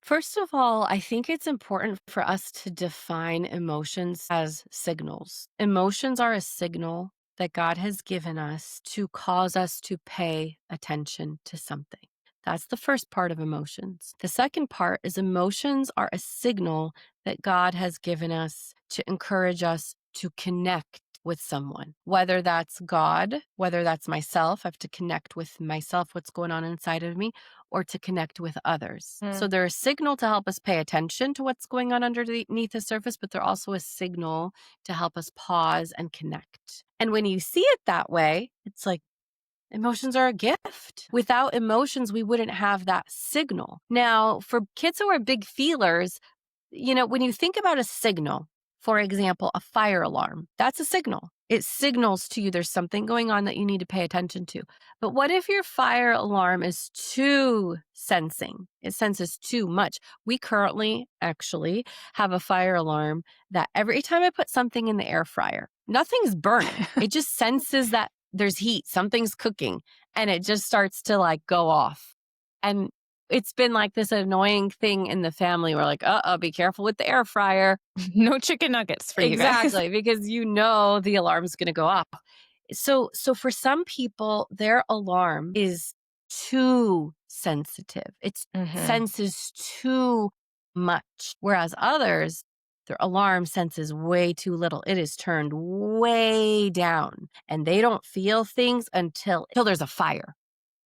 First of all, I think it's important for us to define emotions as signals. Emotions are a signal that God has given us to cause us to pay attention to something. That's the first part of emotions. The second part is emotions are a signal that God has given us to encourage us to connect with someone, whether that's God, whether that's myself. I have to connect with myself, what's going on inside of me, or to connect with others. So Mm. they're a signal to help us pay attention to what's going on underneath the surface, but they're also a signal to help us pause and connect. And when you see it that way, it's like emotions are a gift. Without emotions, we wouldn't have that signal. Now, for kids who are big feelers, when you think about a signal, for example, a fire alarm, that's a signal. It signals to you there's something going on that you need to pay attention to. But what if your fire alarm is too sensing? It senses too much. We currently actually have a fire alarm that every time I put something in the air fryer, nothing's burning. It just senses that there's heat, something's cooking, and it just starts to go off. And it's been like this annoying thing in the family. We're like, be careful with the air fryer. No chicken nuggets for you guys. Exactly, because the alarm's going to go off. So for some people, their alarm is too sensitive. It Mhm. senses too much, whereas others, their alarm senses way too little. It is turned way down, and they don't feel things until there's a fire.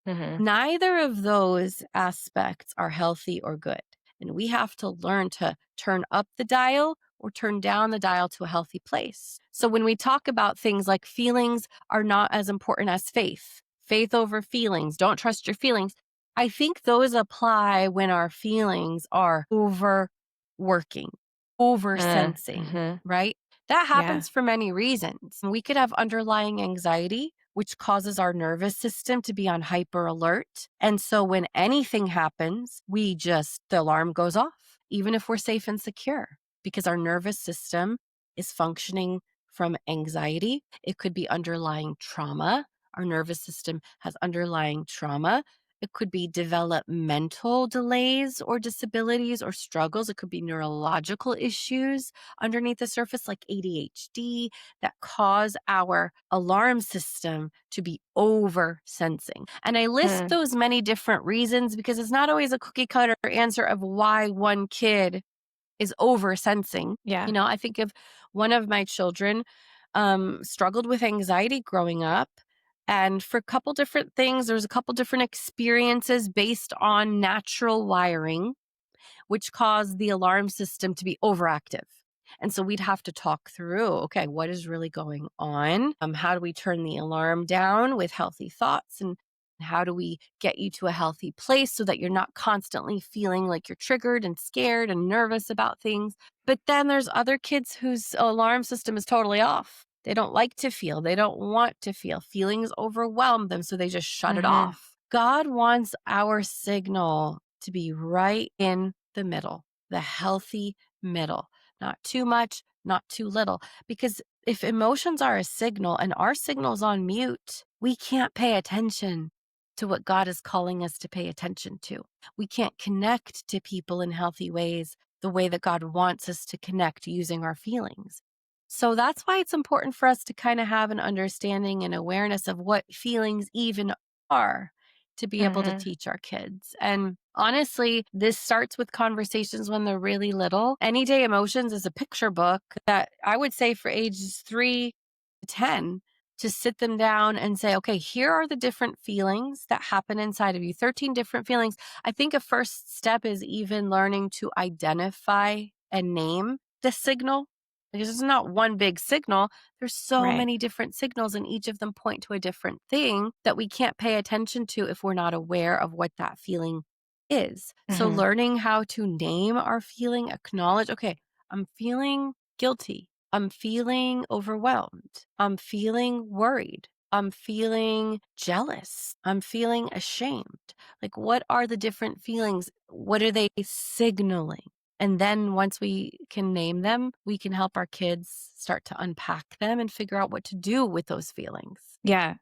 Mhm. Neither of those aspects are healthy or good. And we have to learn to turn up the dial or turn down the dial to a healthy place. So when we talk about things like feelings are not as important as faith over feelings, don't trust your feelings. I think those apply when our feelings are overworking, over Mm. sensing, Mhm. right? That Yeah. happens for many reasons. We could have underlying anxiety, which causes our nervous system to be on hyper alert. And so when anything happens, the alarm goes off, even if we're safe and secure, because our nervous system is functioning from anxiety. It could be underlying trauma. Our nervous system has underlying trauma. It could be developmental delays or disabilities or struggles. It could be neurological issues underneath the surface, like ADHD, that cause our alarm system to be over sensing. And I list Mm. those many different reasons because it's not always a cookie cutter answer of why one kid is over sensing. Yeah. I think of one of my children struggled with anxiety growing up. And for a couple different things, there's a couple different experiences based on natural wiring which caused the alarm system to be overactive. And so we'd have to talk through, okay, what is really going on? How do we turn the alarm down with healthy thoughts? And how do we get you to a healthy place so that you're not constantly feeling like you're triggered and scared and nervous about things? But then there's other kids whose alarm system is totally off. They don't like to feel. They don't want to feel. Feelings overwhelm them, so they just shut it Mhm. off. God wants our signal to be right in the middle, the healthy middle, not too much, not too little. Because if emotions are a signal and our signal's on mute, we can't pay attention to what God is calling us to pay attention to. We can't connect to people in healthy ways the way that God wants us to connect using our feelings. So that's why it's important for us to kind of have an understanding and awareness of what feelings even are to be able to Mhm. teach our kids. And honestly, this starts with conversations when they're really little. Any Day Emotions is a picture book that I would say for ages 3 to 10 to sit them down and say, okay, here are the different feelings that happen inside of you, 13 different feelings. I think a first step is even learning to identify and name the signal because it's not one big signal. There's so Right. many different signals, and each of them point to a different thing that we can't pay attention to if we're not aware of what that feeling is. So, Mhm. learning how to name our feeling, acknowledge, okay, I'm feeling guilty. I'm feeling overwhelmed. I'm feeling worried. I'm feeling jealous. I'm feeling ashamed. Like, what are the different feelings? What are they signaling? And then once we can name them, we can help our kids start to unpack them and figure out what to do with those feelings. Yeah.